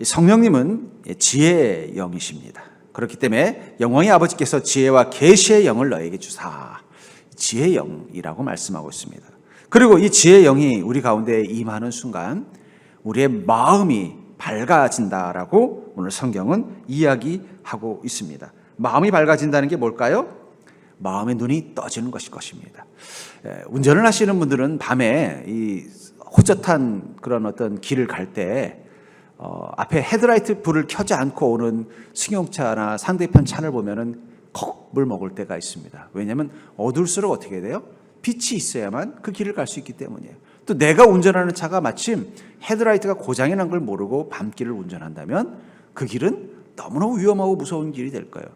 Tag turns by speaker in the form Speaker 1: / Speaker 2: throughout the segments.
Speaker 1: 성령님은 지혜의 영이십니다. 그렇기 때문에 영원히 아버지께서 지혜와 계시의 영을 너에게 주사, 지혜의 영이라고 말씀하고 있습니다. 그리고 이 지혜의 영이 우리 가운데 임하는 순간 우리의 마음이 밝아진다라고 오늘 성경은 이야기하고 있습니다. 마음이 밝아진다는 게 뭘까요? 마음의 눈이 떠지는 것일 것입니다. 운전을 하시는 분들은 밤에 이 호젓한 그런 어떤 길을 갈 때 앞에 헤드라이트 불을 켜지 않고 오는 승용차나 상대편 차를 보면은 겁을 먹을 때가 있습니다. 왜냐하면 어두울수록 어떻게 돼요? 빛이 있어야만 그 길을 갈 수 있기 때문이에요. 또 내가 운전하는 차가 마침 헤드라이트가 고장이 난 걸 모르고 밤길을 운전한다면 그 길은 너무너무 위험하고 무서운 길이 될 거예요.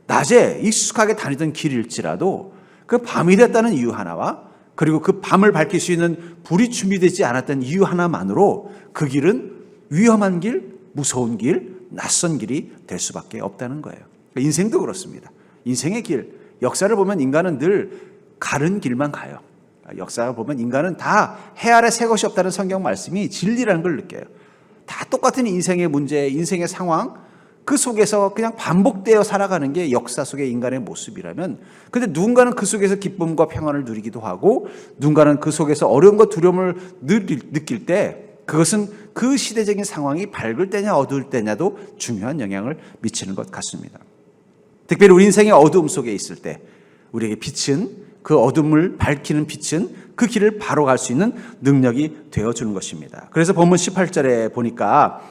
Speaker 1: 낮에 익숙하게 다니던 길일지라도 그 밤이 됐다는 이유 하나와 그리고 그 밤을 밝힐 수 있는 불이 준비되지 않았던 이유 하나만으로 그 길은 위험한 길, 무서운 길, 낯선 길이 될 수밖에 없다는 거예요. 인생도 그렇습니다. 인생의 길, 역사를 보면 인간은 늘 가른 길만 가요. 역사를 보면 인간은 다 해 아래 새 것이 없다는 성경 말씀이 진리라는 걸 느껴요. 다 똑같은 인생의 문제, 인생의 상황, 그 속에서 그냥 반복되어 살아가는 게 역사 속의 인간의 모습이라면, 근데 누군가는 그 속에서 기쁨과 평안을 누리기도 하고 누군가는 그 속에서 어려움과 두려움을 느낄 때 그것은 그 시대적인 상황이 밝을 때냐 어두울 때냐도 중요한 영향을 미치는 것 같습니다. 특별히 우리 인생의 어두움 속에 있을 때 우리에게 빛은, 그 어둠을 밝히는 빛은 그 길을 바로 갈 수 있는 능력이 되어주는 것입니다. 그래서 본문 18절에 보니까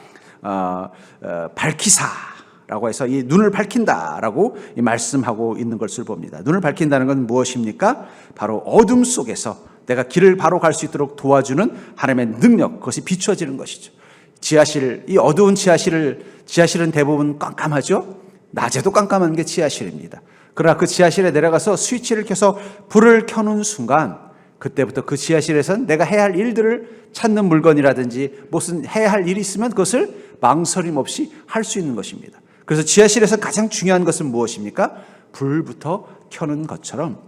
Speaker 1: 밝히사라고 해서 이 눈을 밝힌다라고 말씀하고 있는 것을 봅니다. 눈을 밝힌다는 건 무엇입니까? 바로 어둠 속에서 내가 길을 바로 갈 수 있도록 도와주는 하나님의 능력, 그것이 비추어지는 것이죠. 지하실, 이 어두운 지하실은 대부분 깜깜하죠. 낮에도 깜깜한 게 지하실입니다. 그러나 그 지하실에 내려가서 스위치를 켜서 불을 켜는 순간 그때부터 그 지하실에선 내가 해야 할 일들을 찾는 물건이라든지 무슨 해야 할 일이 있으면 그것을 망설임 없이 할 수 있는 것입니다. 그래서 지하실에서 가장 중요한 것은 무엇입니까? 불부터 켜는 것처럼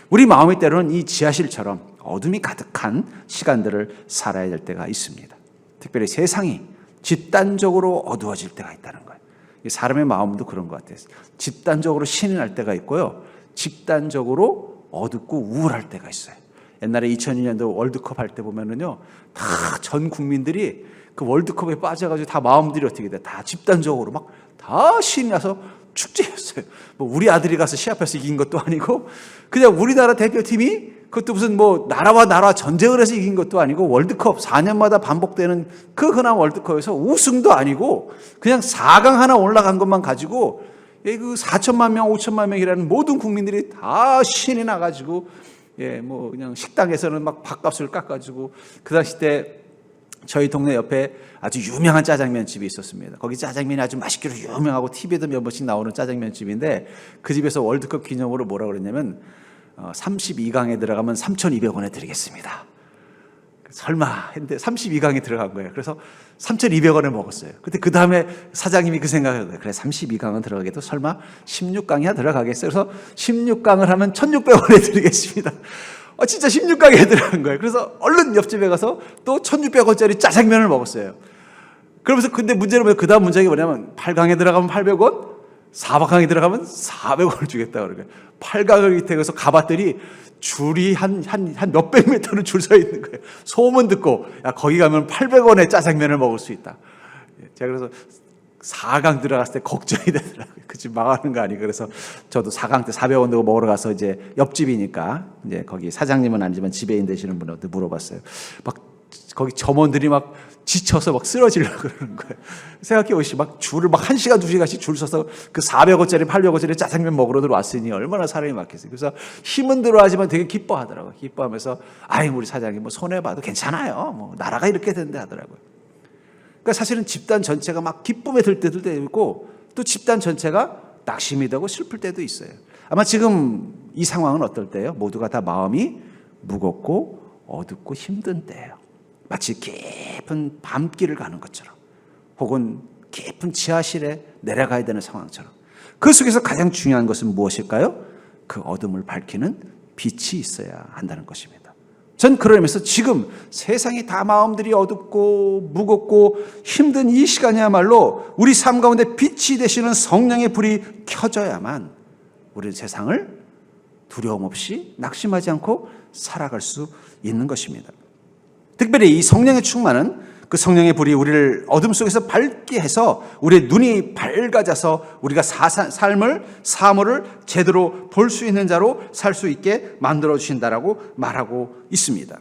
Speaker 1: 우리 마음의 때로는 이 지하실처럼 어둠이 가득한 시간들을 살아야 될 때가 있습니다. 특별히 세상이 집단적으로 어두워질 때가 있다는 거예요. 사람의 마음도 그런 것 같아요. 집단적으로 신이 날 때가 있고요. 집단적으로 어둡고 우울할 때가 있어요. 옛날에 2002년도 월드컵 할 때 보면은요, 다 전 국민들이 그 월드컵에 빠져가지고 다 마음들이 어떻게 돼? 다 집단적으로 막 다 신이 나서 축제였어요. 뭐 우리 아들이 가서 시합해서 이긴 것도 아니고 그냥 우리나라 대표팀이 그것도 무슨 뭐 나라와 나라 전쟁을 해서 이긴 것도 아니고 월드컵 4년마다 반복되는 그 흔한 월드컵에서 우승도 아니고 그냥 4강 하나 올라간 것만 가지고 그 4천만 명, 5천만 명이라는 모든 국민들이 다 신이 나가지고 뭐 그냥 식당에서는 막 밥값을 깎아주고 그 당시 때 저희 동네 옆에 아주 유명한 짜장면 집이 있었습니다. 거기 짜장면이 아주 맛있기로 유명하고 TV에도 몇 번씩 나오는 짜장면 집인데 그 집에서 월드컵 기념으로 뭐라 그랬냐면 32강에 들어가면 3,200원에 드리겠습니다. 설마 했는데 32강에 들어간 거예요. 그래서 3,200원에 먹었어요. 근데 그 다음에 사장님이 그 생각을 해요. 그래 32강은 들어가겠도 설마 16강이야 들어가겠어요. 그래서 16강을 하면 1,600원에 드리겠습니다. 진짜 16강에 들어간 거예요. 그래서 얼른 옆집에 가서 또 1,600원짜리 짜장면을 먹었어요. 그러면서 근데 문제는 뭐예요? 그 다음 문제가 뭐냐면 8강에 들어가면 800원, 4강에 들어가면 400원을 주겠다 그러고요. 8강을 밑에 가서 가봤더니 줄이 한 몇백 미터는 줄 서 있는 거예요. 소문 듣고 야 거기 가면 800원에 짜장면을 먹을 수 있다. 제가 그래서 4강 들어갔을 때 걱정이 되더라고요. 그 집 망하는 거 아니고. 그래서 저도 4강 때 400원 내고 먹으러 가서 이제 옆집이니까 이제 거기 사장님은 아니지만 지배인 되시는 분한테 물어봤어요. 막 거기 점원들이 막 지쳐서 막 쓰러지려고 그러는 거예요. 생각해 보시죠. 막 줄을 막 1시간, 2시간씩 줄 서서 그 400원짜리, 800원짜리 짜장면 먹으러 들어왔으니 얼마나 사람이 많겠어요. 그래서 힘은 들어하지만 되게 기뻐하더라고요. 기뻐하면서 아이 우리 사장님 뭐 손해봐도 괜찮아요. 뭐 나라가 이렇게 된다 하더라고요. 그러니까 사실은 집단 전체가 막 기쁨에 들 때도 있고 또 집단 전체가 낙심이 되고 슬플 때도 있어요. 아마 지금 이 상황은 어떨 때예요? 모두가 다 마음이 무겁고 어둡고 힘든 때예요. 마치 깊은 밤길을 가는 것처럼 혹은 깊은 지하실에 내려가야 되는 상황처럼 그 속에서 가장 중요한 것은 무엇일까요? 그 어둠을 밝히는 빛이 있어야 한다는 것입니다. 전 그런 의미에서 지금 세상이 다 마음들이 어둡고 무겁고 힘든 이 시간이야말로 우리 삶 가운데 빛이 되시는 성령의 불이 켜져야만 우리는 세상을 두려움 없이 낙심하지 않고 살아갈 수 있는 것입니다. 특별히 이 성령의 충만은 그 성령의 불이 우리를 어둠 속에서 밝게 해서 우리의 눈이 밝아져서 우리가 삶을, 사물을 제대로 볼 수 있는 자로 살 수 있게 만들어 주신다라고 말하고 있습니다.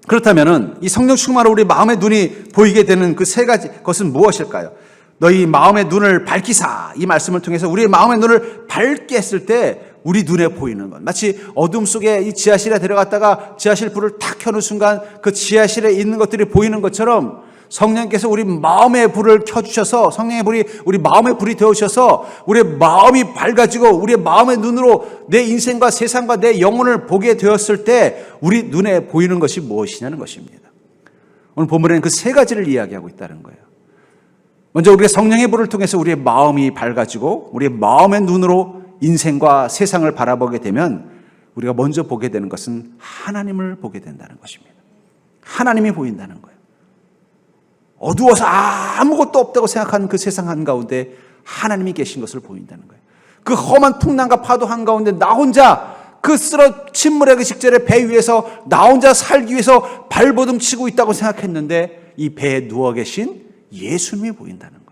Speaker 1: 그렇다면 이 성령 충만으로 우리 마음의 눈이 보이게 되는 그 세 가지 것은 무엇일까요? 너희 마음의 눈을 밝히사, 이 말씀을 통해서 우리의 마음의 눈을 밝게 했을 때 우리 눈에 보이는 것, 마치 어둠 속에 이 지하실에 들어갔다가 지하실 불을 탁 켜는 순간 그 지하실에 있는 것들이 보이는 것처럼 성령께서 우리 마음의 불을 켜주셔서, 성령의 불이 우리 마음의 불이 되어주셔서 우리의 마음이 밝아지고 우리의 마음의 눈으로 내 인생과 세상과 내 영혼을 보게 되었을 때 우리 눈에 보이는 것이 무엇이냐는 것입니다. 오늘 본문에는 그 세 가지를 이야기하고 있다는 거예요. 먼저 우리가 성령의 불을 통해서 우리의 마음이 밝아지고 우리의 마음의 눈으로 인생과 세상을 바라보게 되면 우리가 먼저 보게 되는 것은 하나님을 보게 된다는 것입니다. 하나님이 보인다는 거예요. 어두워서 아무것도 없다고 생각하는 그 세상 한가운데 하나님이 계신 것을 보인다는 거예요. 그 험한 풍랑과 파도 한가운데 나 혼자 그 침몰의 직전에 배 위에서 나 혼자 살기 위해서 발버둥 치고 있다고 생각했는데 이 배에 누워 계신 예수님이 보인다는 거예요.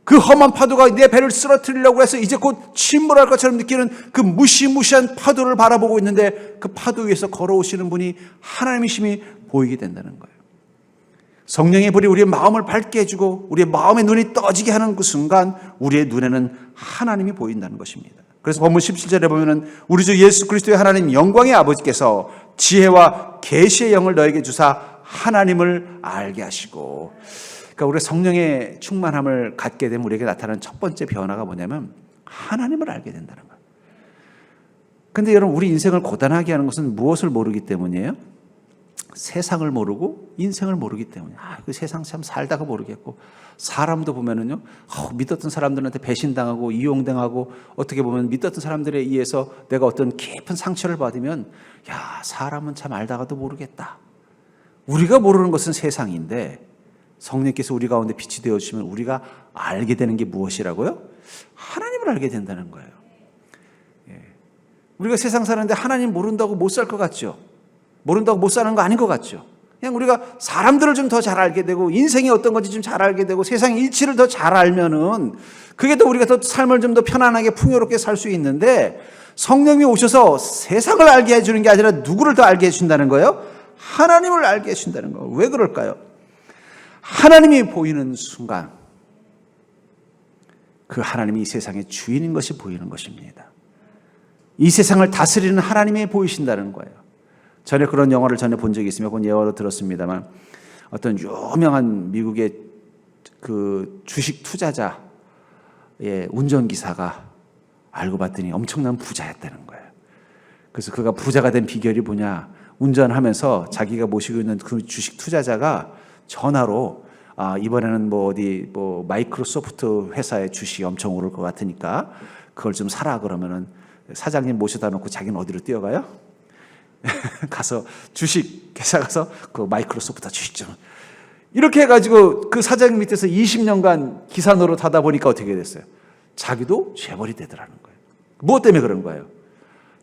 Speaker 1: 그 험한 파도가 내 배를 쓰러뜨리려고 해서 이제 곧 침몰할 것처럼 느끼는 그 무시무시한 파도를 바라보고 있는데 그 파도 위에서 걸어오시는 분이 하나님이심이 보이게 된다는 거예요. 성령의 불이 우리의 마음을 밝게 해주고 우리의 마음의 눈이 떠지게 하는 그 순간 우리의 눈에는 하나님이 보인다는 것입니다. 그래서 본문 17절에 보면은 우리 주 예수 그리스도의 하나님 영광의 아버지께서 지혜와 계시의 영을 너에게 주사 하나님을 알게 하시고, 그러니까 우리가 성령의 충만함을 갖게 되면 우리에게 나타나는 첫 번째 변화가 뭐냐면 하나님을 알게 된다는 거예요. 그런데 여러분, 우리 인생을 고단하게 하는 것은 무엇을 모르기 때문이에요? 세상을 모르고 인생을 모르기 때문에. 그 세상 참 살다가 모르겠고, 사람도 보면은요, 믿었던 사람들한테 배신당하고 이용당하고, 어떻게 보면 믿었던 사람들에 의해서 내가 어떤 깊은 상처를 받으면, 야, 사람은 참 알다가도 모르겠다. 우리가 모르는 것은 세상인데 성령께서 우리 가운데 빛이 되어주시면 우리가 알게 되는 게 무엇이라고요? 하나님을 알게 된다는 거예요. 우리가 세상 사는데 하나님 모른다고 못 살 것 같죠? 모른다고 못 사는 거 아닌 것 같죠? 그냥 우리가 사람들을 좀 더 잘 알게 되고 인생이 어떤 건지 좀 잘 알게 되고 세상의 이치를 더 잘 알면은 그게 더 우리가 더 삶을 좀 더 편안하게 풍요롭게 살 수 있는데, 성령이 오셔서 세상을 알게 해주는 게 아니라 누구를 더 알게 해준다는 거예요? 하나님을 알게 해준다는 거예요. 왜 그럴까요? 하나님이 보이는 순간 그 하나님이 이 세상의 주인인 것이 보이는 것입니다. 이 세상을 다스리는 하나님이 보이신다는 거예요. 전에 그런 영화를 전에 본 적이 있으며 그건 예화로 들었습니다만, 어떤 유명한 미국의 그 주식 투자자의 운전기사가 알고 봤더니 엄청난 부자였다는 거예요. 그래서 그가 부자가 된 비결이 뭐냐, 운전하면서 자기가 모시고 있는 그 주식 투자자가 전화로 이번에는 어디 마이크로소프트 회사의 주식이 엄청 오를 것 같으니까 그걸 좀 사라 그러면은 사장님 모셔다 놓고 자기는 어디로 뛰어가요? 가서 주식 회사 가서 그 마이크로소프트 주식 좀, 이렇게 해가지고 그 사장님 밑에서 20년간 기사 노릇 하다 보니까 어떻게 됐어요? 자기도 재벌이 되더라는 거예요. 무엇 때문에 그런 거예요?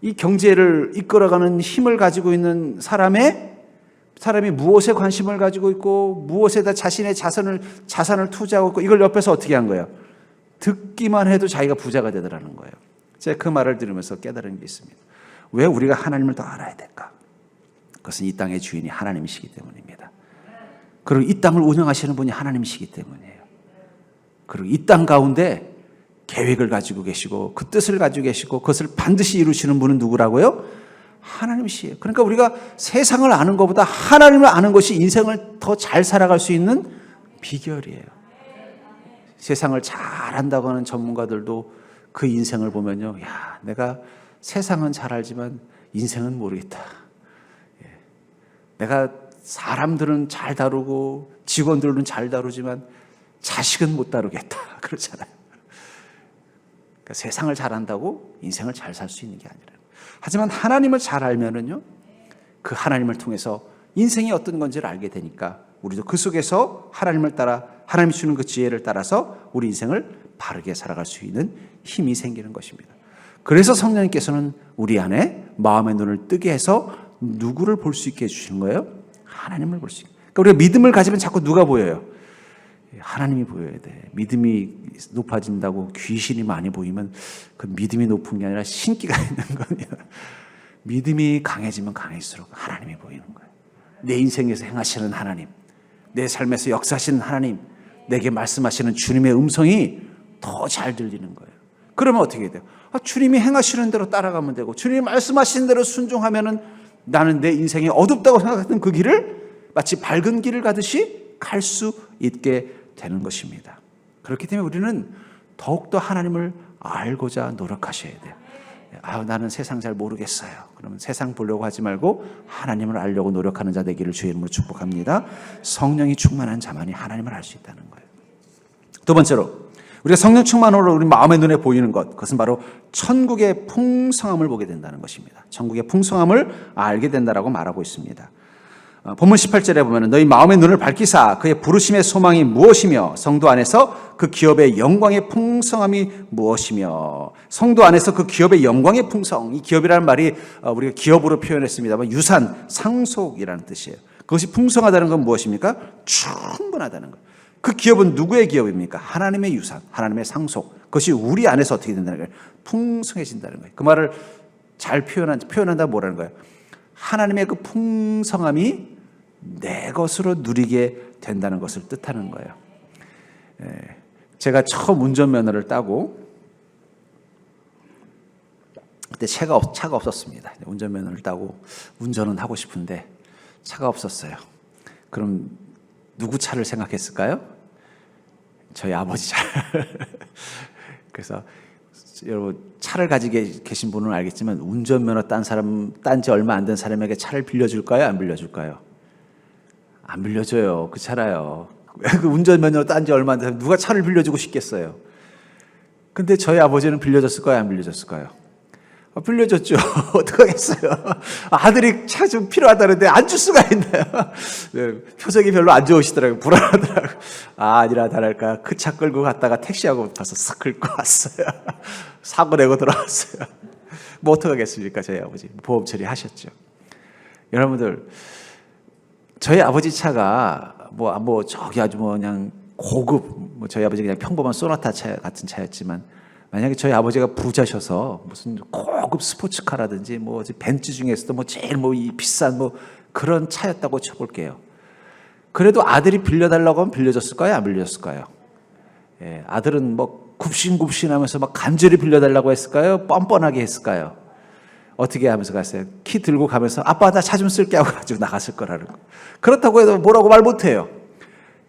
Speaker 1: 이 경제를 이끌어가는 힘을 가지고 있는 사람이 무엇에 관심을 가지고 있고 무엇에다 자신의 자산을 투자하고 있고, 이걸 옆에서 어떻게 한 거예요? 듣기만 해도 자기가 부자가 되더라는 거예요. 제가 그 말을 들으면서 깨달은 게 있습니다. 왜 우리가 하나님을 더 알아야 될까? 그것은 이 땅의 주인이 하나님이시기 때문입니다. 그리고 이 땅을 운영하시는 분이 하나님이시기 때문이에요. 그리고 이 땅 가운데 계획을 가지고 계시고 그 뜻을 가지고 계시고 그것을 반드시 이루시는 분은 누구라고요? 하나님이시에요. 그러니까 우리가 세상을 아는 것보다 하나님을 아는 것이 인생을 더 잘 살아갈 수 있는 비결이에요. 세상을 잘 안다고 하는 전문가들도 그 인생을 보면요, 야, 내가 세상은 잘 알지만 인생은 모르겠다. 내가 사람들은 잘 다루고 직원들은 잘 다루지만 자식은 못 다루겠다. 그렇잖아요. 그러니까 세상을 잘 안다고 인생을 잘 살 수 있는 게 아니라. 하지만 하나님을 잘 알면은요, 그 하나님을 통해서 인생이 어떤 건지를 알게 되니까 우리도 그 속에서 하나님을 따라 하나님이 주는 그 지혜를 따라서 우리 인생을 바르게 살아갈 수 있는 힘이 생기는 것입니다. 그래서 성령님께서는 우리 안에 마음의 눈을 뜨게 해서 누구를 볼 수 있게 해주시는 거예요? 하나님을 볼 수 있게. 그러니까 우리가 믿음을 가지면 자꾸 누가 보여요? 하나님이 보여야 돼. 믿음이 높아진다고 귀신이 많이 보이면 그 믿음이 높은 게 아니라 신기가 있는 거냐. 믿음이 강해지면 강해질수록 하나님이 보이는 거예요. 내 인생에서 행하시는 하나님, 내 삶에서 역사하시는 하나님, 내게 말씀하시는 주님의 음성이 더 잘 들리는 거예요. 그러면 어떻게 돼요? 주님이 행하시는 대로 따라가면 되고 주님이 말씀하시는 대로 순종하면은 나는 내 인생이 어둡다고 생각했던 그 길을 마치 밝은 길을 가듯이 갈 수 있게 되는 것입니다. 그렇기 때문에 우리는 더욱더 하나님을 알고자 노력하셔야 돼요. 나는 세상 잘 모르겠어요. 그러면 세상 보려고 하지 말고 하나님을 알려고 노력하는 자 되기를 주의 이름으로 축복합니다. 성령이 충만한 자만이 하나님을 알 수 있다는 거예요. 두 번째로 우리가 성령 충만으로 우리 마음의 눈에 보이는 것, 그것은 바로 천국의 풍성함을 보게 된다는 것입니다. 천국의 풍성함을 알게 된다라고 말하고 있습니다. 본문 18절에 보면 너희 마음의 눈을 밝히사 그의 부르심의 소망이 무엇이며 성도 안에서 그 기업의 영광의 풍성함이 무엇이며. 성도 안에서 그 기업의 영광의 풍성, 이 기업이라는 말이 우리가 기업으로 표현했습니다만 유산, 상속이라는 뜻이에요. 그것이 풍성하다는 건 무엇입니까? 충분하다는 것. 그 기업은 누구의 기업입니까? 하나님의 유산, 하나님의 상속. 그것이 우리 안에서 어떻게 된다는 거예요? 풍성해진다는 거예요. 그 말을 잘 표현한다 뭐라는 거예요? 하나님의 그 풍성함이 내 것으로 누리게 된다는 것을 뜻하는 거예요. 제가 처음 운전면허를 따고 그때 차가 없었습니다. 운전면허를 따고 운전은 하고 싶은데 차가 없었어요. 그럼 누구 차를 생각했을까요? 저희 아버지 차. 그래서 여러분 차를 가지고 계신 분은 알겠지만 운전면허 딴 지 얼마 안 된 사람에게 차를 빌려줄까요? 안 빌려줄까요? 안 빌려줘요. 그 차라요. 그 운전면허 딴 지 얼마 안 된 사람 누가 차를 빌려주고 싶겠어요? 근데 저희 아버지는 빌려줬을까요? 안 빌려줬을까요? 빌려줬죠. 어떡하겠어요. 아들이 차 좀 필요하다는데 안 줄 수가 있나요? 네, 표정이 별로 안 좋으시더라고요. 불안하더라고요. 아니라 다를까 그 차 끌고 갔다가 택시하고 가서 싹 긁고 왔어요. 사고 내고 들어왔어요. 뭐 어떡하겠습니까? 저희 아버지 보험 처리하셨죠. 여러분들 저희 아버지 차가 뭐 저기 아주 그냥 고급 저희 아버지 그냥 평범한 소나타 차 같은 차였지만 만약에 저희 아버지가 부자셔서 무슨 고급 스포츠카라든지 뭐 벤츠 중에서도 뭐 제일 이 비싼 그런 차였다고 쳐볼게요. 그래도 아들이 빌려달라고 하면 빌려줬을까요? 안 빌려줬을까요? 예, 아들은 굽신굽신하면서 간절히 빌려달라고 했을까요? 뻔뻔하게 했을까요? 어떻게 하면서 갔어요? 키 들고 가면서 아빠 나 차 좀 쓸게 하고 가지고 나갔을 거라는 거. 그렇다고 해도 뭐라고 말 못해요.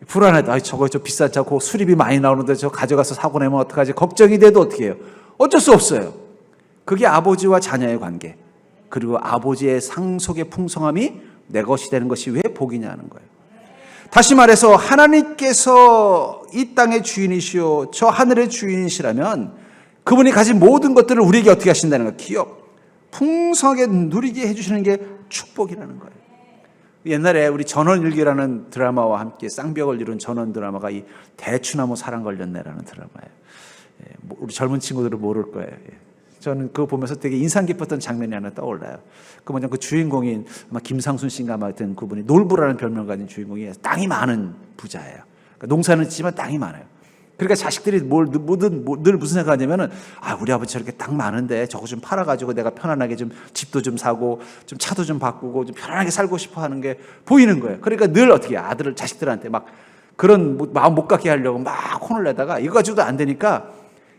Speaker 1: 불안하다. 저거 비싼 차, 그 수리비 많이 나오는데 저 가져가서 사고 내면 어떡하지? 걱정이 돼도 어떻게 해요? 어쩔 수 없어요. 그게 아버지와 자녀의 관계. 그리고 아버지의 상속의 풍성함이 내 것이 되는 것이 왜 복이냐는 거예요. 다시 말해서 하나님께서 이 땅의 주인이시오, 저 하늘의 주인이시라면 그분이 가진 모든 것들을 우리에게 어떻게 하신다는 거예요? 기업, 풍성하게 누리게 해주시는 게 축복이라는 거예요. 옛날에 우리 전원일기라는 드라마와 함께 쌍벽을 이룬 전원 드라마가 이 대추나무 사랑 걸렸네라는 드라마예요. 우리 젊은 친구들은 모를 거예요. 저는 그거 보면서 되게 인상 깊었던 장면이 하나 떠올라요. 그 주인공인 아마 김상순 씨인가 하여튼 그분이 놀부라는 별명 가진 주인공이 땅이 많은 부자예요. 그러니까 농사는 짓지만 땅이 많아요. 그러니까 자식들이 늘 무슨 생각하냐면은 우리 아버지 저렇게 땅 많은데 저거 좀 팔아가지고 내가 편안하게 좀 집도 좀 사고 좀 차도 좀 바꾸고 좀 편안하게 살고 싶어 하는 게 보이는 거예요. 그러니까 늘 어떻게 자식들한테 그런 마음 못 갖게 하려고 혼을 내다가 이거 가지고도 안 되니까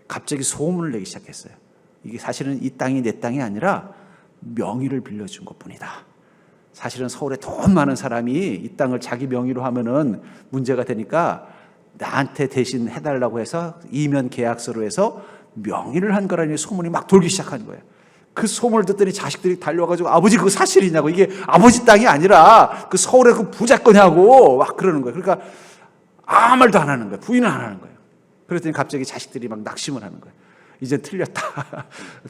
Speaker 1: 갑자기 소문을 내기 시작했어요. 이게 사실은 이 땅이 내 땅이 아니라 명의를 빌려준 것뿐이다. 사실은 서울에 돈 많은 사람이 이 땅을 자기 명의로 하면은 문제가 되니까 나한테 대신 해달라고 해서 이면 계약서로 해서 명의를 한 거라니 소문이 돌기 시작한 거예요. 그 소문을 듣더니 자식들이 달려와가지고 아버지 그거 사실이냐고, 이게 아버지 땅이 아니라 그 서울의 그 부자 거냐고 그러는 거예요. 그러니까 아무 말도 안 하는 거예요. 부인을 안 하는 거예요. 그랬더니 갑자기 자식들이 낙심을 하는 거예요. 이제 틀렸다.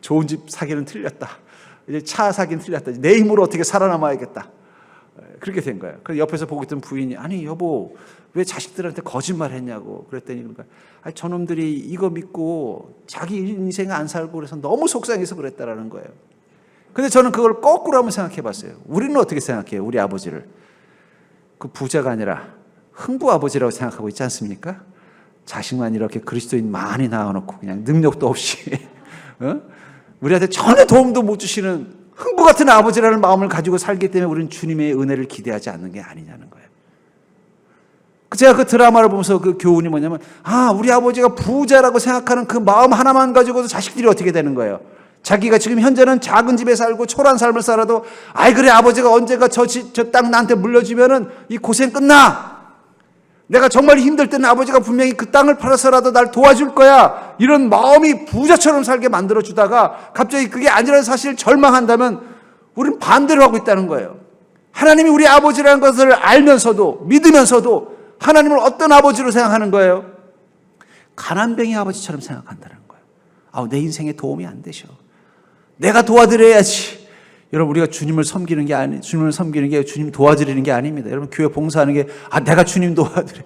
Speaker 1: 좋은 집 사기는 틀렸다. 이제 차 사긴 틀렸다. 내 힘으로 어떻게 살아남아야겠다. 그렇게 된 거예요. 그래서 옆에서 보고 있던 부인이 아니 여보 왜 자식들한테 거짓말 했냐고 그랬더니 그러니까 아니, 저놈들이 이거 믿고 자기 인생 안 살고 그래서 너무 속상해서 그랬다라는 거예요. 근데 저는 그걸 거꾸로 한번 생각해 봤어요. 우리는 어떻게 생각해요? 우리 아버지를. 그 부자가 아니라 흥부 아버지라고 생각하고 있지 않습니까? 자식만 이렇게 그리스도인 많이 낳아놓고 그냥 능력도 없이 우리한테 전혀 도움도 못 주시는 흥부 같은 아버지라는 마음을 가지고 살기 때문에 우리는 주님의 은혜를 기대하지 않는 게 아니냐는 거예요. 제가 그 드라마를 보면서 그 교훈이 뭐냐면 우리 아버지가 부자라고 생각하는 그 마음 하나만 가지고도 자식들이 어떻게 되는 거예요? 자기가 지금 현재는 작은 집에 살고 초라한 삶을 살아도 아이 그래 아버지가 언젠가 저 땅 나한테 물려주면은 이 고생 끝나. 내가 정말 힘들 때는 아버지가 분명히 그 땅을 팔아서라도 날 도와줄 거야. 이런 마음이 부자처럼 살게 만들어주다가 갑자기 그게 아니라는 사실을 절망한다면 우리는 반대로 하고 있다는 거예요. 하나님이 우리 아버지라는 것을 알면서도 믿으면서도 하나님을 어떤 아버지로 생각하는 거예요? 가난뱅이 아버지처럼 생각한다는 거예요. 내 인생에 도움이 안 되셔. 내가 도와드려야지. 여러분 우리가 주님을 섬기는 게 주님을 섬기는 게 주님 도와드리는 게 아닙니다. 여러분 교회 봉사하는 게 내가 주님 도와드려.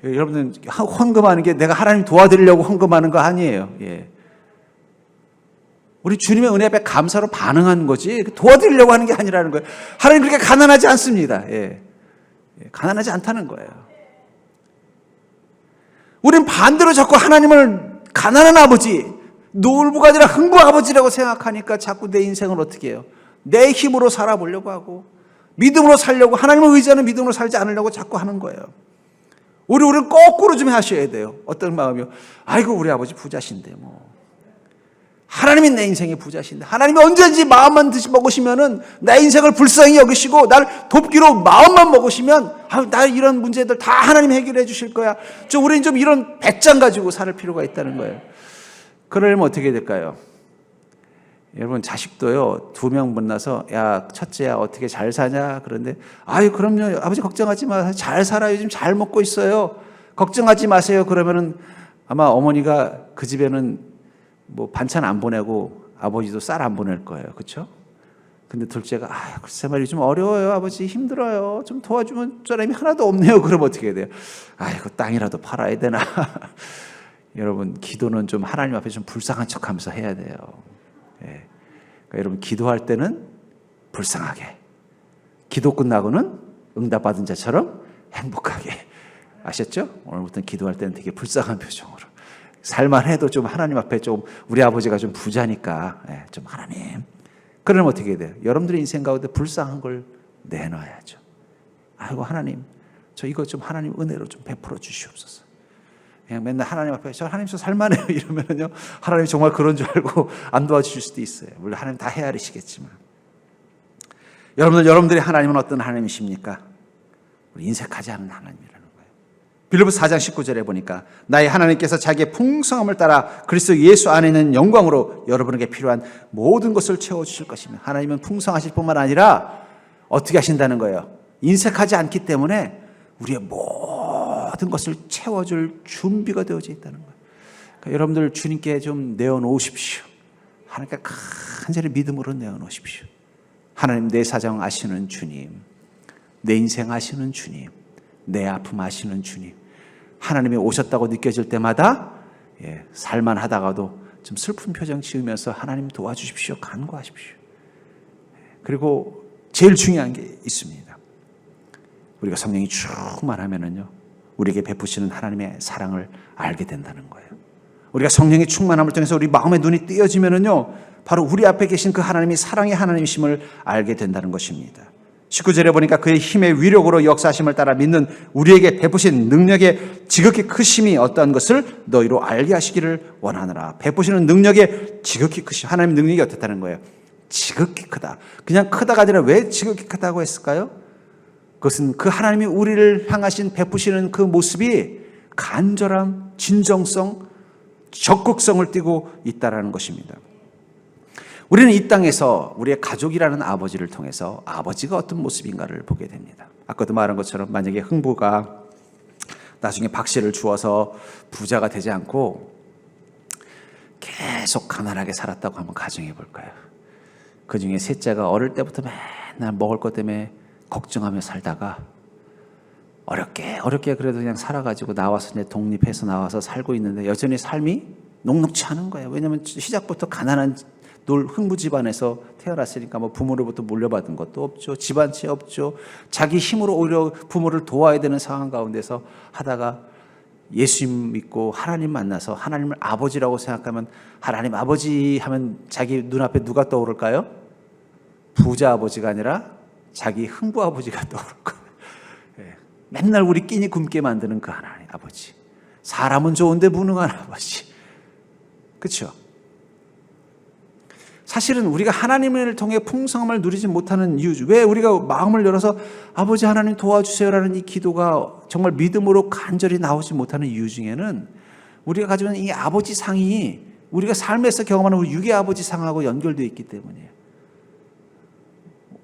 Speaker 1: 여러분들 헌금하는 게 내가 하나님 도와드리려고 헌금하는 거 아니에요. 예. 우리 주님의 은혜 앞에 감사로 반응하는 거지 도와드리려고 하는 게 아니라는 거예요. 하나님 그렇게 가난하지 않습니다. 예. 가난하지 않다는 거예요. 우리는 반대로 자꾸 하나님을 가난한 아버지, 노을부가 아니라 흥부 아버지라고 생각하니까 자꾸 내 인생을 어떻게 해요? 내 힘으로 살아보려고 하고 믿음으로 살려고 하나님을 의지하는 믿음으로 살지 않으려고 자꾸 하는 거예요. 우리는 거꾸로 좀 하셔야 돼요. 어떤 마음이요? 아이고 우리 아버지 부자신데 뭐 하나님이 내 인생의 부자신데 하나님이 언제든지 마음만 먹으시면은 내 인생을 불쌍히 여기시고 날 돕기로 마음만 먹으시면 나 이런 문제들 다 하나님 해결해 주실 거야. 우리는 좀 이런 배짱 가지고 살 필요가 있다는 거예요. 그러려면 어떻게 될까요? 여러분 자식도요 2명 만나서 야 첫째야 어떻게 잘 사냐 그런데 그럼요 아버지 걱정하지 마 잘 살아요 요즘 잘 먹고 있어요 걱정하지 마세요 그러면은 아마 어머니가 그 집에는 뭐 반찬 안 보내고 아버지도 쌀 안 보낼 거예요 그렇죠? 근데 둘째가 글쎄 말이야 좀 어려워요 아버지 힘들어요 좀 도와주면 사람이 하나도 없네요 그럼 어떻게 해야 돼요? 그 땅이라도 팔아야 되나 여러분 기도는 좀 하나님 앞에 좀 불쌍한 척하면서 해야 돼요. 예. 그러니까 여러분 기도할 때는 불쌍하게 기도 끝나고는 응답받은 자처럼 행복하게 아셨죠? 오늘부터는 기도할 때는 되게 불쌍한 표정으로 살만해도 좀 하나님 앞에 좀 우리 아버지가 좀 부자니까 좀 하나님 그러면 어떻게 해야 돼요? 여러분들의 인생 가운데 불쌍한 걸 내놔야죠. 하나님 저 이거 좀 하나님 은혜로 좀 베풀어 주시옵소서. 그냥 맨날 하나님 앞에 하나님 저 살만해요 이러면은요 하나님이 정말 그런 줄 알고 안 도와주실 수도 있어요. 물론 하나님 다 헤아리시겠지만 여러분들이 하나님은 어떤 하나님이십니까? 우리 인색하지 않은 하나님이라는 거예요. 빌립보서 4장 19절에 보니까 나의 하나님께서 자기의 풍성함을 따라 그리스도 예수 안에 있는 영광으로 여러분에게 필요한 모든 것을 채워주실 것이며 하나님은 풍성하실 뿐만 아니라 어떻게 하신다는 거예요? 인색하지 않기 때문에 우리의 모든 것을 채워줄 준비가 되어져 있다는 거예요. 그러니까 여러분들 주님께 좀 내어놓으십시오. 하나님께 간절히 믿음으로 내어놓으십시오. 하나님 내 사정 아시는 주님, 내 인생 아시는 주님, 내 아픔 아시는 주님. 하나님이 오셨다고 느껴질 때마다 살만하다가도 좀 슬픈 표정 지으면서 하나님 도와주십시오. 간구하십시오. 그리고 제일 중요한 게 있습니다. 우리가 성령이 충만하면은요, 우리에게 베푸시는 하나님의 사랑을 알게 된다는 거예요. 우리가 성령의 충만함을 통해서 우리 마음의 눈이 띄어지면은요, 바로 우리 앞에 계신 그 하나님이 사랑의 하나님이심을 알게 된다는 것입니다. 19절에 보니까 그의 힘의 위력으로 역사하심을 따라 믿는 우리에게 베푸신 능력의 지극히 크심이 어떠한 것을 너희로 알게 하시기를 원하노라. 베푸시는 능력의 지극히 크심, 하나님의 능력이 어떻다는 거예요? 지극히 크다. 그냥 크다가 아니라 왜 지극히 크다고 했을까요? 그것은 그 하나님이 우리를 향하신 베푸시는 그 모습이 간절함, 진정성, 적극성을 띠고 있다는 것입니다. 우리는 이 땅에서 우리의 가족이라는 아버지를 통해서 아버지가 어떤 모습인가를 보게 됩니다. 아까도 말한 것처럼 만약에 흥부가 나중에 박씨를 주어서 부자가 되지 않고 계속 가난하게 살았다고 한번 가정해 볼까요? 그중에 셋째가 어릴 때부터 맨날 먹을 것 때문에 걱정하며 살다가 어렵게 그래도 그냥 살아가지고 나와서 이제 독립해서 나와서 살고 있는데 여전히 삶이 녹록치 않은 거예요. 왜냐하면 시작부터 가난한 흥부 집안에서 태어났으니까 뭐 부모로부터 물려받은 것도 없죠. 집안채 없죠. 자기 힘으로 오히려 부모를 도와야 되는 상황 가운데서 하다가 예수님 믿고 하나님 만나서 하나님을 아버지라고 생각하면 하나님 아버지 하면 자기 눈앞에 누가 떠오를까요? 부자 아버지가 아니라 자기 흥부 아버지가 떠오를 거예요. 맨날 우리 끼니 굶게 만드는 그 하나님 아버지. 사람은 좋은데 무능한 아버지. 그렇죠? 사실은 우리가 하나님을 통해 풍성함을 누리지 못하는 이유, 왜 우리가 마음을 열어서 아버지 하나님 도와주세요라는 이 기도가 정말 믿음으로 간절히 나오지 못하는 이유 중에는 우리가 가지고 있는 이 아버지 상이 우리가 삶에서 경험하는 우리 육의 아버지 상하고 연결되어 있기 때문이에요.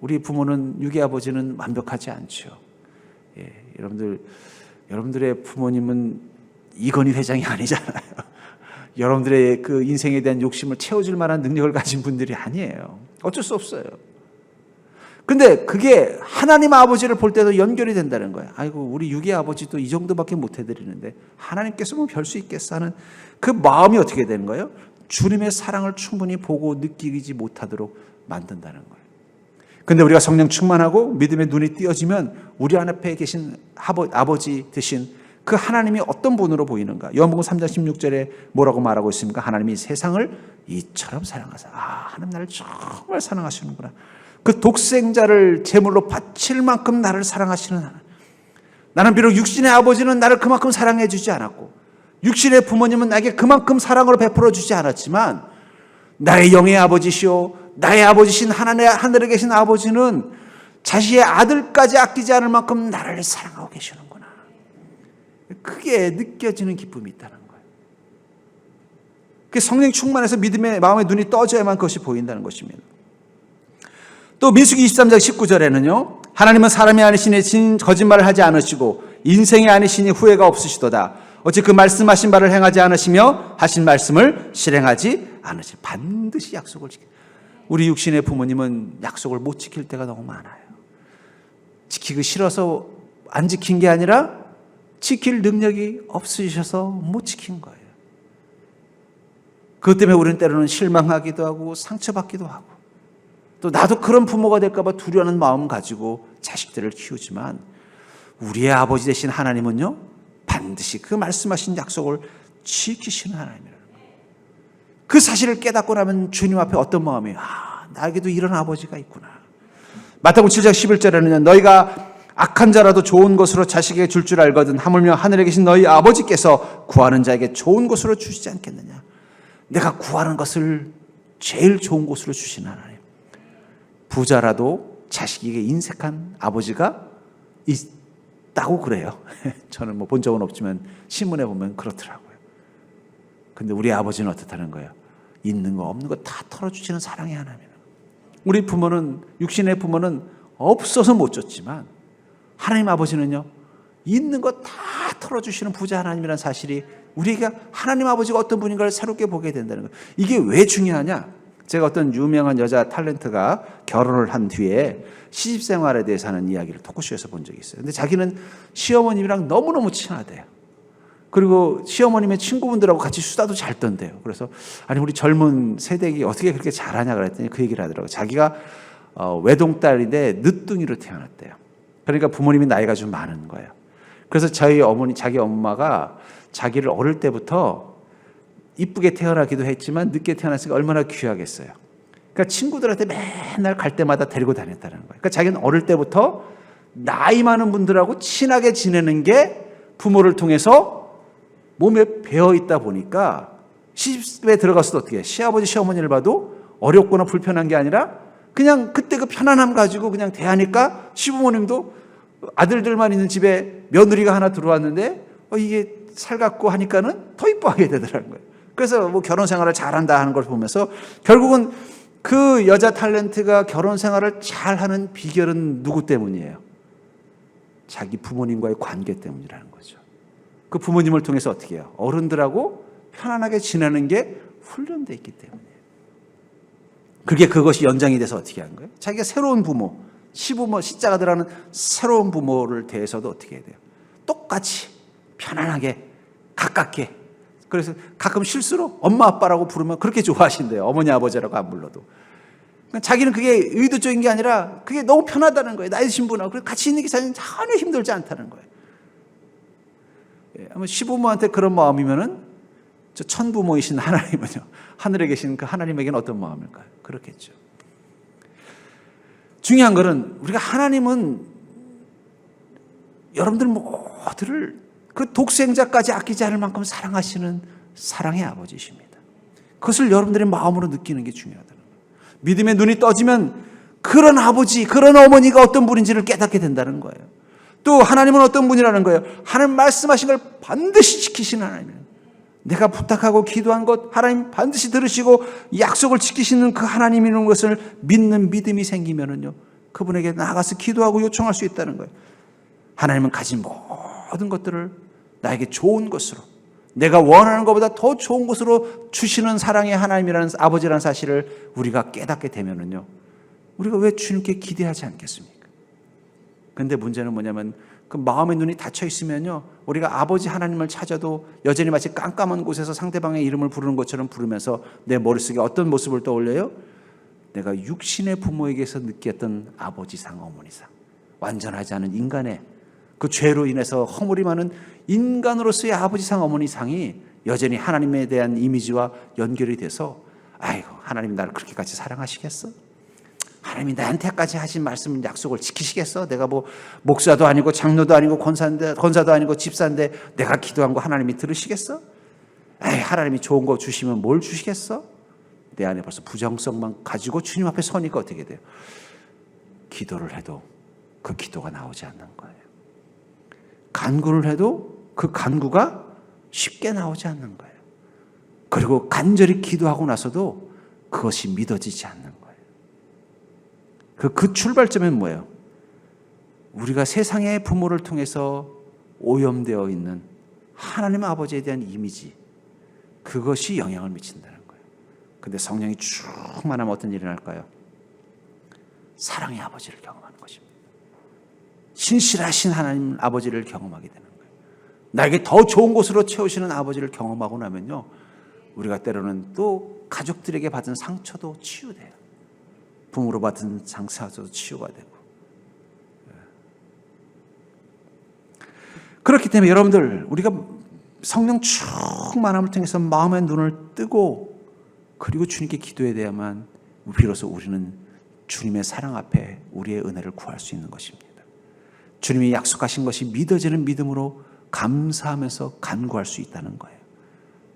Speaker 1: 우리 부모는 육의 아버지는 완벽하지 않죠. 여러분들의 부모님은 이건희 회장이 아니잖아요. 여러분들의 그 인생에 대한 욕심을 채워줄 만한 능력을 가진 분들이 아니에요. 어쩔 수 없어요. 근데 그게 하나님 아버지를 볼 때도 연결이 된다는 거예요. 아이고, 우리 육의 아버지도 이 정도밖에 못 해드리는데 하나님께서 뭐 별 수 있겠어 하는 그 마음이 어떻게 되는 거예요? 주님의 사랑을 충분히 보고 느끼지 못하도록 만든다는 거예요. 근데 우리가 성령 충만하고 믿음의 눈이 띄어지면 우리 앞에 계신 아버지 되신 그 하나님이 어떤 분으로 보이는가? 요한복음 3장 16절에 뭐라고 말하고 있습니까? 하나님이 세상을 이처럼 사랑하사. 하나님 나를 정말 사랑하시는구나. 그 독생자를 제물로 바칠 만큼 나를 사랑하시는 하나님. 나는 비록 육신의 아버지는 나를 그만큼 사랑해 주지 않았고 육신의 부모님은 나에게 그만큼 사랑을 베풀어 주지 않았지만 나의 영의 아버지시오 나의 아버지신 하늘에 계신 아버지는 자신의 아들까지 아끼지 않을 만큼 나를 사랑하고 계시는구나. 그게 느껴지는 기쁨이 있다는 거예요. 그 성령 충만해서 믿음의 마음의 눈이 떠져야만 그것이 보인다는 것입니다. 또 민수기 23장 19절에는요. 하나님은 사람이 아니시니 진 거짓말을 하지 않으시고 인생이 아니시니 후회가 없으시도다. 어찌 그 말씀하신 바를 행하지 않으시며 하신 말씀을 실행하지 않으시. 반드시 약속을 지켜. 우리 육신의 부모님은 약속을 못 지킬 때가 너무 많아요. 지키기 싫어서 안 지킨 게 아니라 지킬 능력이 없으셔서 못 지킨 거예요. 그것 때문에 우리는 때로는 실망하기도 하고 상처받기도 하고 또 나도 그런 부모가 될까 봐 두려워하는 마음 가지고 자식들을 키우지만 우리의 아버지 되신 하나님은요 반드시 그 말씀하신 약속을 지키시는 하나님이라는 거예요. 그 사실을 깨닫고 나면 주님 앞에 어떤 마음이 나에게도 이런 아버지가 있구나. 마태복음 7장 11절에는요 너희가 악한 자라도 좋은 것으로 자식에게 줄 줄 알거든 하물며 하늘에 계신 너희 아버지께서 구하는 자에게 좋은 것으로 주시지 않겠느냐. 내가 구하는 것을 제일 좋은 것으로 주시는 하나님. 부자라도 자식에게 인색한 아버지가 있다고 그래요. 저는 뭐 본 적은 없지만 신문에 보면 그렇더라고요. 근데 우리 아버지는 어떻다는 거예요? 있는 거 없는 거 다 털어주시는 사랑의 하나님이에요. 우리 부모는 육신의 부모는 없어서 못 줬지만 하나님 아버지는요 있는 거 다 털어주시는 부자 하나님이라는 사실이 우리가 하나님 아버지가 어떤 분인가를 새롭게 보게 된다는 거예요. 이게 왜 중요하냐? 제가 어떤 유명한 여자 탤런트가 결혼을 한 뒤에 시집생활에 대해서 하는 이야기를 토크쇼에서 본 적이 있어요. 근데 자기는 시어머님이랑 너무너무 친하대요. 그리고 시어머님의 친구분들하고 같이 수다도 잘 떤대요. 그래서 아니 우리 젊은 세대기 어떻게 그렇게 잘하냐 그랬더니 그 얘기를 하더라고요. 자기가 외동딸인데 늦둥이로 태어났대요. 그러니까 부모님이 나이가 좀 많은 거예요. 그래서 자기 엄마가 자기를 어릴 때부터 이쁘게 태어나기도 했지만 늦게 태어났으니까 얼마나 귀하겠어요. 그러니까 친구들한테 맨날 갈 때마다 데리고 다녔다는 거예요. 그러니까 자기는 어릴 때부터 나이 많은 분들하고 친하게 지내는 게 부모를 통해서 몸에 배어 있다 보니까 시집에 들어갔을 때 어떻게 해? 시아버지 시어머니를 봐도 어렵거나 불편한 게 아니라 그냥 그때 그 편안함 가지고 그냥 대하니까 시부모님도 아들들만 있는 집에 며느리가 하나 들어왔는데 이게 살갑고 하니까는 더 이뻐하게 되더라는 거예요. 그래서 뭐 결혼 생활을 잘한다 하는 걸 보면서 결국은 그 여자 탤런트가 결혼 생활을 잘하는 비결은 누구 때문이에요? 자기 부모님과의 관계 때문이라는 거죠. 그 부모님을 통해서 어떻게 해요? 어른들하고 편안하게 지내는 게 훈련되어 있기 때문이에요. 그것이 연장이 돼서 어떻게 하는 거예요? 자기가 새로운 부모, 시부모, 시자가 들어가는 새로운 부모를 대해서도 어떻게 해야 돼요? 똑같이 편안하게 가깝게. 그래서 가끔 실수로 엄마 아빠라고 부르면 그렇게 좋아하신대요. 어머니 아버지라고 안 불러도. 자기는 그게 의도적인 게 아니라 그게 너무 편하다는 거예요. 나이 드신 분하고 같이 있는 게 자기는 전혀 힘들지 않다는 거예요. 아마 시부모한테 그런 마음이면은 저 천부모이신 하나님은요, 하늘에 계신 그 하나님에게는 어떤 마음일까요? 그렇겠죠. 중요한 것은 우리가 하나님은 여러분들 모두를 그 독생자까지 아끼지 않을 만큼 사랑하시는 사랑의 아버지십니다. 그것을 여러분들의 마음으로 느끼는 게 중요하다는 거예요. 믿음의 눈이 떠지면 그런 아버지, 그런 어머니가 어떤 분인지를 깨닫게 된다는 거예요. 또 하나님은 어떤 분이라는 거예요. 하나님 말씀하신 걸 반드시 지키시는 하나님이에요. 내가 부탁하고 기도한 것 하나님 반드시 들으시고 약속을 지키시는 그 하나님이라는 것을 믿는 믿음이 생기면은요, 그분에게 나아가서 기도하고 요청할 수 있다는 거예요. 하나님은 가진 모든 것들을 나에게 좋은 것으로, 내가 원하는 것보다 더 좋은 것으로 주시는 사랑의 하나님이라는 아버지라는 사실을 우리가 깨닫게 되면은요, 우리가 왜 주님께 기대하지 않겠습니까? 그런데 문제는 뭐냐면 그 마음의 눈이 닫혀 있으면요, 우리가 아버지 하나님을 찾아도 여전히 마치 깜깜한 곳에서 상대방의 이름을 부르는 것처럼 부르면서 내 머릿속에 어떤 모습을 떠올려요? 내가 육신의 부모에게서 느꼈던 아버지상 어머니상, 완전하지 않은 인간의 그 죄로 인해서 허물이 많은 인간으로서의 아버지상 어머니상이 여전히 하나님에 대한 이미지와 연결이 돼서, 아이고 하나님이 나를 그렇게까지 사랑하시겠어? 하나님이 나한테까지 하신 말씀 약속을 지키시겠어? 내가 뭐 목사도 아니고 장로도 아니고 권사도 아니고 집사인데 내가 기도한 거 하나님이 들으시겠어? 에이, 하나님이 좋은 거 주시면 뭘 주시겠어? 내 안에 벌써 부정성만 가지고 주님 앞에 서니까 어떻게 돼요? 기도를 해도 그 기도가 나오지 않는 거예요. 간구를 해도 그 간구가 쉽게 나오지 않는 거예요. 그리고 간절히 기도하고 나서도 그것이 믿어지지 않는 거예요. 그 출발점은 뭐예요? 우리가 세상의 부모를 통해서 오염되어 있는 하나님 아버지에 대한 이미지, 그것이 영향을 미친다는 거예요. 근데 성령이 충만하면 어떤 일이 날까요? 사랑의 아버지를 경험하는 것입니다. 신실하신 하나님 아버지를 경험하게 되는 거예요. 나에게 더 좋은 곳으로 채우시는 아버지를 경험하고 나면요, 우리가 때로는 또 가족들에게 받은 상처도 치유돼요. 부모로 받은 상처도 치유가 되고. 그렇기 때문에 여러분들, 우리가 성령 충만함을 통해서 마음의 눈을 뜨고 그리고 주님께 기도해야 돼야만 비로소 우리는 주님의 사랑 앞에 우리의 은혜를 구할 수 있는 것입니다. 주님이 약속하신 것이 믿어지는 믿음으로 감사하면서 간구할 수 있다는 거예요.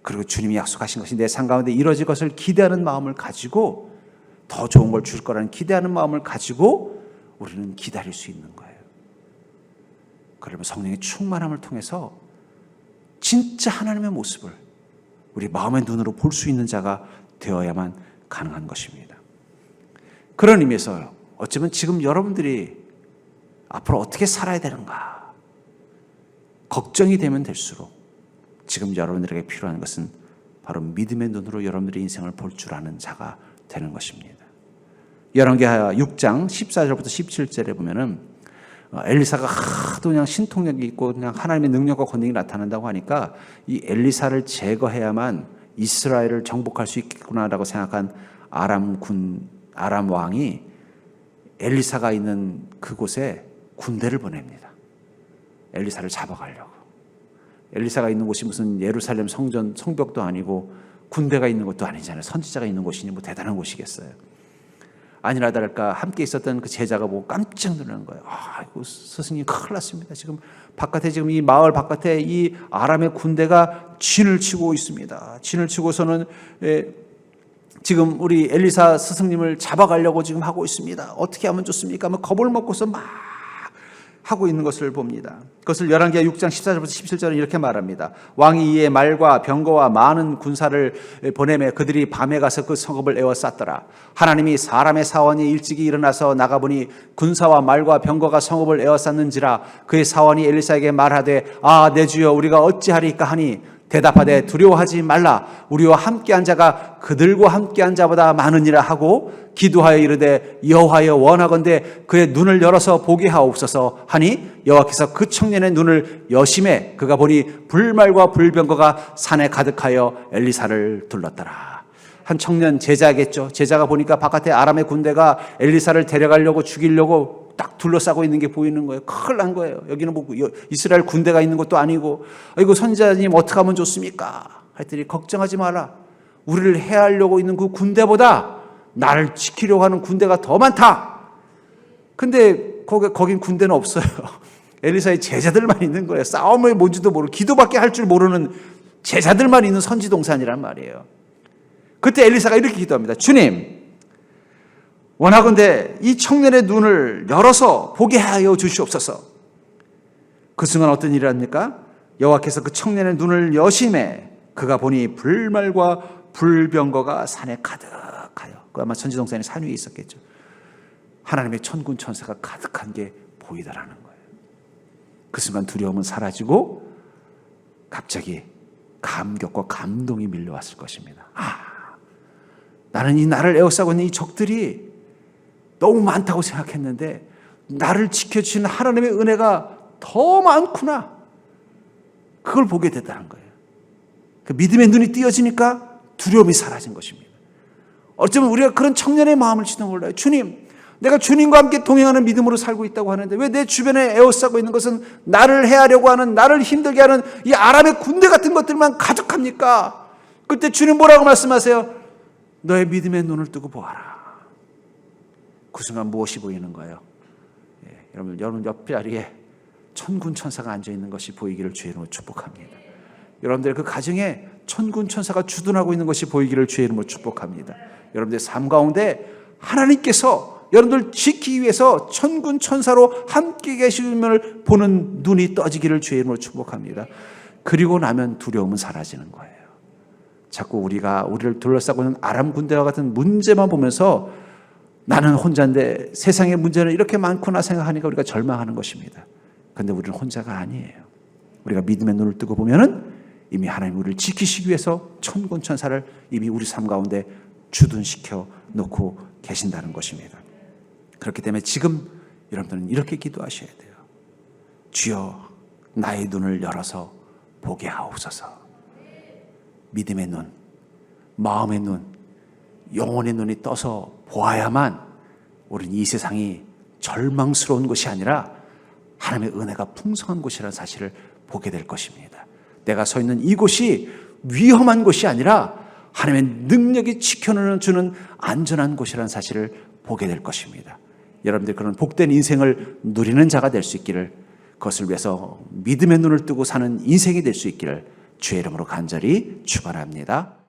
Speaker 1: 그리고 주님이 약속하신 것이 내 삶 가운데 이루어질 것을 기대하는 마음을 가지고, 더 좋은 걸 줄 거라는 기대하는 마음을 가지고 우리는 기다릴 수 있는 거예요. 그러면 성령의 충만함을 통해서 진짜 하나님의 모습을 우리 마음의 눈으로 볼 수 있는 자가 되어야만 가능한 것입니다. 그런 의미에서 어쩌면 지금 여러분들이 앞으로 어떻게 살아야 되는가 걱정이 되면 될수록 지금 여러분들에게 필요한 것은 바로 믿음의 눈으로 여러분들의 인생을 볼 줄 아는 자가 되는 것입니다. 열왕기하 6장 14절부터 17절에 보면은 엘리사가 하도 그냥 신통력이 있고 그냥 하나님의 능력과 권능이 나타난다고 하니까 이 엘리사를 제거해야만 이스라엘을 정복할 수 있겠구나라고 생각한 아람 왕이 엘리사가 있는 그곳에 군대를 보냅니다. 엘리사를 잡아가려고. 엘리사가 있는 곳이 무슨 예루살렘 성벽도 아니고 군대가 있는 곳도 아니잖아요. 선지자가 있는 곳이니 뭐 대단한 곳이겠어요. 아니나 다를까 함께 있었던 그 제자가 보고 깜짝 놀라는 거예요. 아이고 스승님 큰일 났습니다. 지금 이 마을 바깥에 이 아람의 군대가 진을 치고 있습니다. 진을 치고서는 지금 우리 엘리사 스승님을 잡아가려고 지금 하고 있습니다. 어떻게 하면 좋습니까? 겁을 먹고서 막 하고 있는 것을 봅니다. 그것을 열왕기하 6장 14절부터 17절은 이렇게 말합니다. 왕이 이에 말과 병거와 많은 군사를 보내매 그들이 밤에 가서 그 성읍을 에워쌌더라. 하나님이 사람의 사원이 일찍이 일어나서 나가보니 군사와 말과 병거가 성읍을 에워쌌는지라. 그의 사원이 엘리사에게 말하되 내 주여 우리가 어찌하리까 하니 대답하되 두려워하지 말라. 우리와 함께한 자가 그들과 함께한 자보다 많으니라 하고 기도하여 이르되 여호와여 원하건대 그의 눈을 열어서 보게 하옵소서 하니 여호와께서 그 청년의 눈을 여심해 그가 보니 불말과 불병거가 산에 가득하여 엘리사를 둘렀더라. 한 청년 제자겠죠. 제자가 보니까 바깥에 아람의 군대가 엘리사를 데려가려고 죽이려고 딱 둘러싸고 있는 게 보이는 거예요. 큰일 난 거예요. 여기는 뭐 이스라엘 군대가 있는 것도 아니고, 이거 선지자님 어떻게 하면 좋습니까? 했더니 걱정하지 마라. 우리를 해하려고 있는 그 군대보다 나를 지키려고 하는 군대가 더 많다. 근데 거긴 군대는 없어요. 엘리사의 제자들만 있는 거예요. 싸움이 뭔지도 모르고 기도밖에 할 줄 모르는 제자들만 있는 선지동산이란 말이에요. 그때 엘리사가 이렇게 기도합니다. 주님, 원하건대 이 청년의 눈을 열어서 보게 하여 주시옵소서. 그 순간 어떤 일이 합니까? 여호와께서 그 청년의 눈을 여심해 그가 보니 불말과 불병거가 산에 가득하여, 그 아마 천지동산의 산 위에 있었겠죠. 하나님의 천군 천사가 가득한 게 보이더라는 거예요. 그 순간 두려움은 사라지고 갑자기 감격과 감동이 밀려왔을 것입니다. 나는 이 나를 에워싸고 있는 이 적들이 너무 많다고 생각했는데 나를 지켜주시는 하나님의 은혜가 더 많구나. 그걸 보게 됐다는 거예요. 그 믿음의 눈이 띄어지니까 두려움이 사라진 것입니다. 어쩌면 우리가 그런 청년의 마음을지도 몰라요. 주님, 내가 주님과 함께 동행하는 믿음으로 살고 있다고 하는데 왜 내 주변에 에워싸고 있는 것은 나를 해하려고 하는, 나를 힘들게 하는 이 아람의 군대 같은 것들만 가득합니까? 그때 주님 뭐라고 말씀하세요? 너의 믿음의 눈을 뜨고 보아라. 그 순간 무엇이 보이는 거예요? 여러분 옆자리에 천군 천사가 앉아있는 것이 보이기를 주의 이름으로 축복합니다. 여러분들 그 가정에 천군 천사가 주둔하고 있는 것이 보이기를 주의 이름으로 축복합니다. 여러분들 삶 가운데 하나님께서 여러분들 지키기 위해서 천군 천사로 함께 계심을 보는 눈이 떠지기를 주의 이름으로 축복합니다. 그리고 나면 두려움은 사라지는 거예요. 자꾸 우리를 둘러싸고 있는 아람 군대와 같은 문제만 보면서 나는 혼자인데 세상의 문제는 이렇게 많구나 생각하니까 우리가 절망하는 것입니다. 그런데 우리는 혼자가 아니에요. 우리가 믿음의 눈을 뜨고 보면은 이미 하나님 우리를 지키시기 위해서 천군 천사를 이미 우리 삶 가운데 주둔시켜 놓고 계신다는 것입니다. 그렇기 때문에 지금 여러분들은 이렇게 기도하셔야 돼요. 주여, 나의 눈을 열어서 보게 하옵소서. 믿음의 눈, 마음의 눈, 영혼의 눈이 떠서 보아야만 우리는 이 세상이 절망스러운 것이 아니라 하나님의 은혜가 풍성한 곳이라는 사실을 보게 될 것입니다. 내가 서 있는 이곳이 위험한 곳이 아니라 하나님의 능력이 지켜주는 안전한 곳이라는 사실을 보게 될 것입니다. 여러분들 그런 복된 인생을 누리는 자가 될 수 있기를, 그것을 위해서 믿음의 눈을 뜨고 사는 인생이 될 수 있기를 주의 이름으로 간절히 축원합니다.